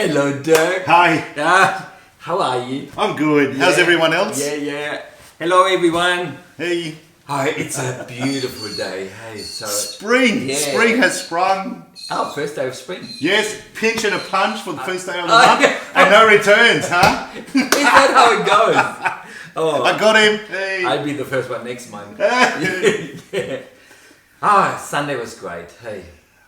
Hello, Dirk. Hi. How are you? I'm good. How's everyone else? Yeah. Hello, everyone. Hey. Oh, it's a beautiful day. Hey, so Spring. Yeah. Spring has sprung. our first day of spring. Yes, pinch and a punch for the first day of the Oh, month. yeah. And no returns, huh? Is that how it goes? Oh, I got him. Hey. I'll be the first one next month. Sunday was great. Hey.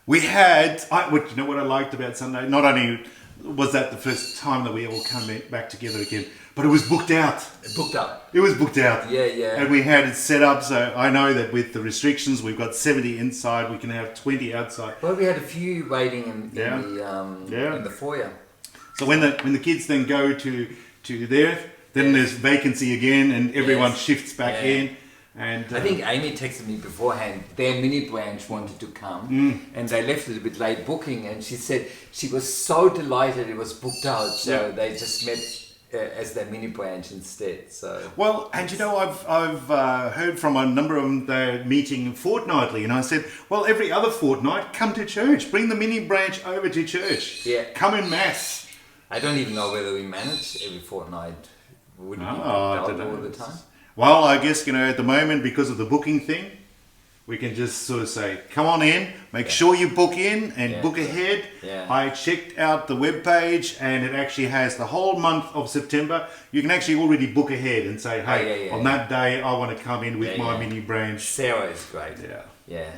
We had, you know what I liked about Sunday? Not only was that the first time that we all come back together again, but it was booked out. Booked up. It was booked out. Yeah. And we had it set up, so I know that with the restrictions, we've got 70 inside, we can have 20 outside. Well, we had a few waiting in the foyer. So when the kids then go to there, then there's vacancy again, and everyone shifts back in. And I think Amy texted me beforehand. Their mini branch wanted to come, and they left it a bit late booking. And she said she was so delighted it was booked out, so they just met as their mini branch instead. So well, and you know, I've heard from a number of them they're meeting fortnightly, and I said, well, every other fortnight, come to church, bring the mini branch over to church, come in mass. I don't even know whether we manage every fortnight. Would it be booked out all the time? Well, I guess, you know, at the moment, because of the booking thing, we can just sort of say, come on in, make sure you book in and book ahead. Yeah. I checked out the webpage and it actually has the whole month of September. You can actually already book ahead and say, hey, on that day, I want to come in with my mini branch. Sarah is great. Yeah.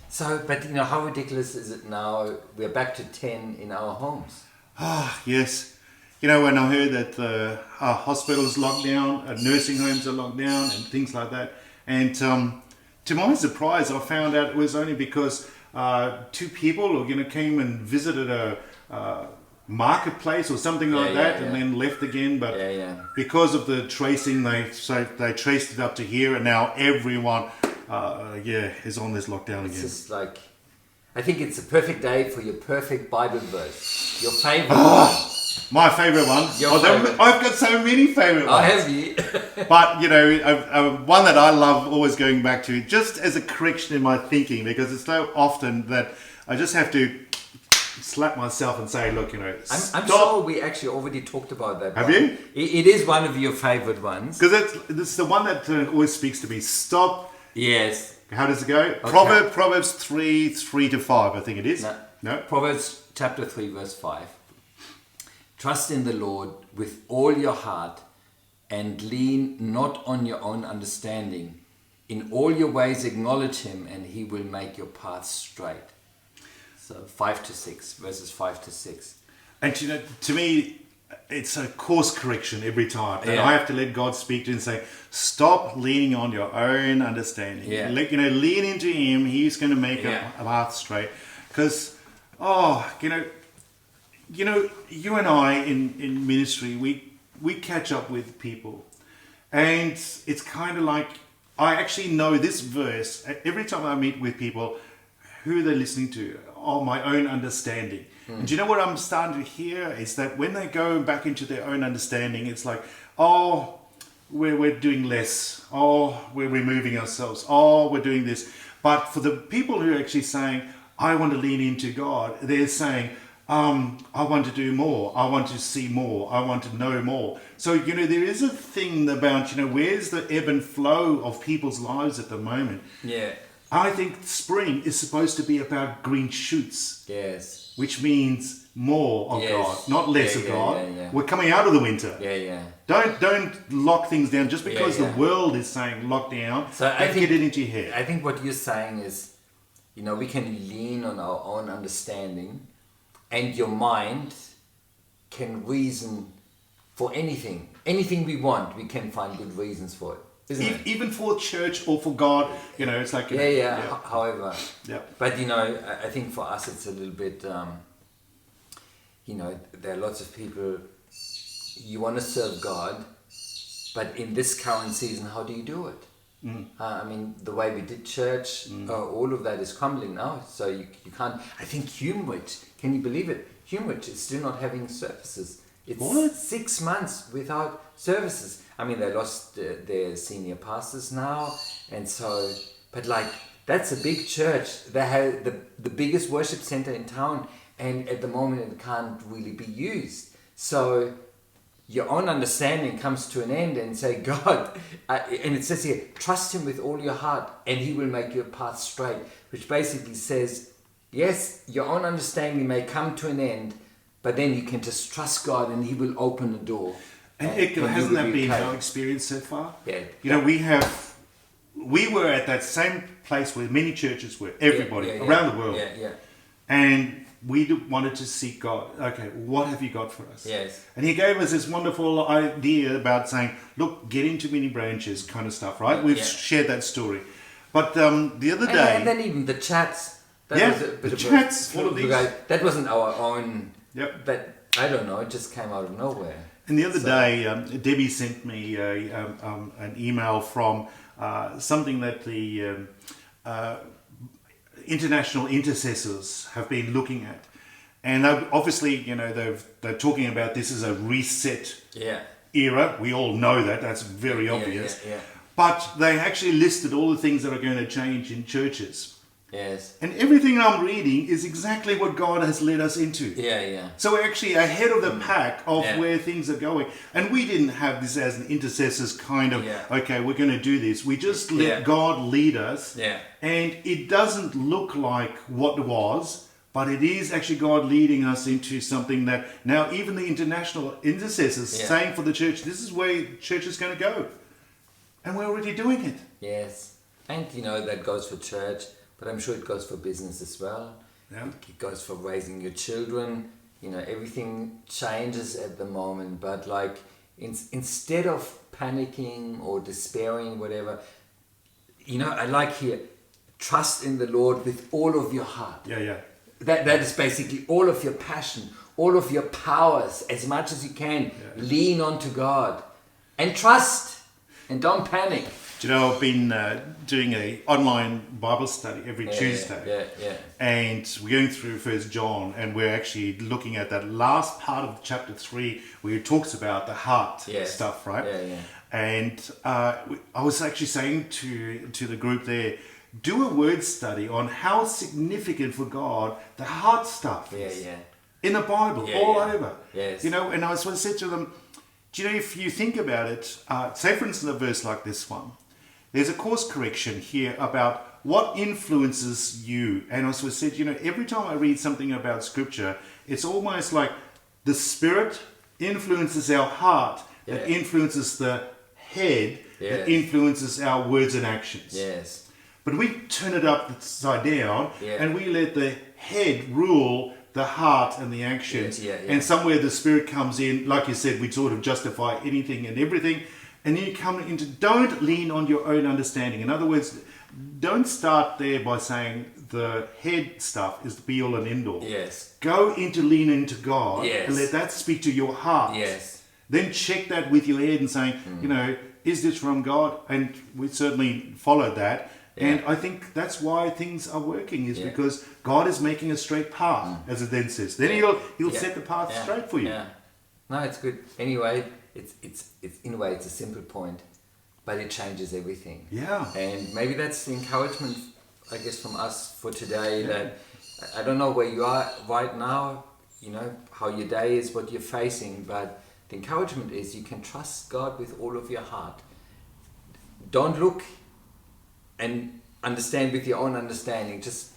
So, but you know, how ridiculous is it now? We're back to 10 in our homes. Ah, yes. You know, when I heard that hospitals locked down, nursing homes are locked down and things like that. And to my surprise, I found out it was only because two people came and visited a marketplace or something like that and then left again. But because of the tracing, they traced it up to here, and now everyone is on this lockdown again. It's just like, I think it's a perfect day for your perfect Bible verse. Your favorite one. My favourite one. I've got so many favourite ones. I have you. But, you know, one that I love always going back to, just as a correction in my thinking, because it's so often that I just have to slap myself and say, look, you know, I'm sure we actually already talked about that. Have you? It is one of your favourite ones. Because it's the one that always speaks to me. Stop. Yes. How does it go? Okay. Proverbs 3:3-5, I think it is. No? Proverbs chapter 3, verse 5. Trust in the Lord with all your heart and lean not on your own understanding. In all your ways acknowledge him and he will make your paths straight. So 5-6, verses 5-6. And you know, to me, it's a course correction every time. And I have to let God speak to you and say, stop leaning on your own understanding. Lean into him. He's going to make a path straight. Because, you and I in ministry, we catch up with people, and it's kind of like I actually know this verse every time I meet with people, who they're listening to, my own understanding. And do you know what I'm starting to hear is that when they go back into their own understanding, it's like, we're doing less, we're removing ourselves, we're doing this. But for the people who are actually saying, I want to lean into God, they're saying, I want to do more. I want to see more. I want to know more. So, you know, there is a thing about, you know, where's the ebb and flow of people's lives at the moment? Yeah. I think spring is supposed to be about green shoots. Yes. Which means more of God, not less of God. We're coming out of the winter. Don't lock things down just because the world is saying lock down. So don't get it into your head. I think what you're saying is, you know, we can lean on our own understanding. And your mind can reason for anything. Anything we want, we can find good reasons for it, isn't it? Even for church or for God, you know, it's like... However. But, you know, I think for us it's a little bit, you know, there are lots of people, you want to serve God, but in this current season, how do you do it? I mean, the way we did church, all of that is crumbling now. So you can't... I think Humwich, can you believe it? Humwich is still not having services. It's 6 months without services. I mean, they lost their senior pastors now. And so... But like, that's a big church. They have the biggest worship center in town. and at the moment it can't really be used. So your own understanding comes to an end, and say, God, and it says here, trust him with all your heart and he will make your path straight, which basically says, yes, your own understanding may come to an end, but then you can just trust God and he will open the door. And Edgar, hasn't that been our experience so far? Yeah. You know, we were at that same place where many churches were, everybody around the world. Yeah. And we wanted to seek God. Okay, what have you got for us? Yes. And he gave us this wonderful idea about saying, look, get into many branches kind of stuff, right? We've shared that story. But the other day... And then even the chats. That was a bit the chats, all of these. That wasn't our own... Yep. But I don't know, it just came out of nowhere. And the other day, Debbie sent me an email from something that the international intercessors have been looking at. And obviously, you know, they're talking about this as a reset era. We all know that. That's very obvious. Yeah. But they actually listed all the things that are going to change in churches. Yes. And everything I'm reading is exactly what God has led us into. Yeah. So we're actually ahead of the pack of where things are going. And we didn't have this as an intercessors kind of, okay, we're going to do this. We just let God lead us. Yeah. And it doesn't look like what was, but it is actually God leading us into something that now even the international intercessors saying for the church, this is where church is going to go. And we're already doing it. Yes. And, you know, that goes for church. But I'm sure it goes for business as well. Yeah. It goes for raising your children. You know, everything changes at the moment. But like, instead of panicking or despairing, whatever, you know, I like here, trust in the Lord with all of your heart. Yeah. That is basically all of your passion, all of your powers, as much as you can. Lean onto God and trust and don't panic. Do you know, I've been doing an online Bible study every Tuesday. Yeah. And we're going through 1 John, and we're actually looking at that last part of chapter 3 where it talks about the heart stuff, right? Yeah. And I was actually saying to the group there, do a word study on how significant for God the heart stuff is. In the Bible, all over. Yes. You know, and I sort of said to them, do you know, if you think about it, say for instance a verse like this one, there's a course correction here about what influences you. And I sort of said, you know, every time I read something about scripture, it's almost like the Spirit influences our heart, that influences the head, that influences our words and actions. Yes. But we turn it upside down and we let the head rule the heart and the actions. And somewhere the Spirit comes in, like you said, we sort of justify anything and everything. And then you come into, don't lean on your own understanding. In other words, don't start there by saying the head stuff is the be all and end all. Yes. Go into lean into God and let that speak to your heart. Yes. Then check that with your head and saying, you know, is this from God? And we certainly followed that. And I think that's why things are working, is because God is making a straight path, as it then says. Then he'll set the path straight for you. Yeah. No, it's good. Anyway, it's in a way it's a simple point, but it changes everything. Yeah. And maybe that's the encouragement, I guess, from us for today. That I don't know where you are right now, you know, how your day is, what you're facing, but the encouragement is you can trust God with all of your heart. Don't look and understand with your own understanding. Just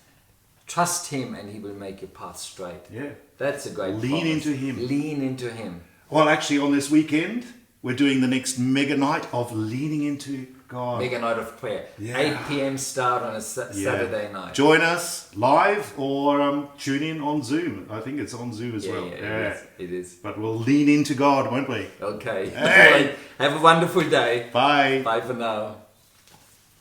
trust Him and He will make your path straight. Yeah. That's a great Lean promise. into Him. Lean into Him. Well, actually, on this weekend, we're doing the next mega night of leaning into God. Mega night of prayer. Yeah. 8 p.m. start on a Saturday night. Join us live or tune in on Zoom. I think it's on Zoom as well. Yeah, it is. But we'll lean into God, won't we? Okay. Hey. Have a wonderful day. Bye. Bye for now.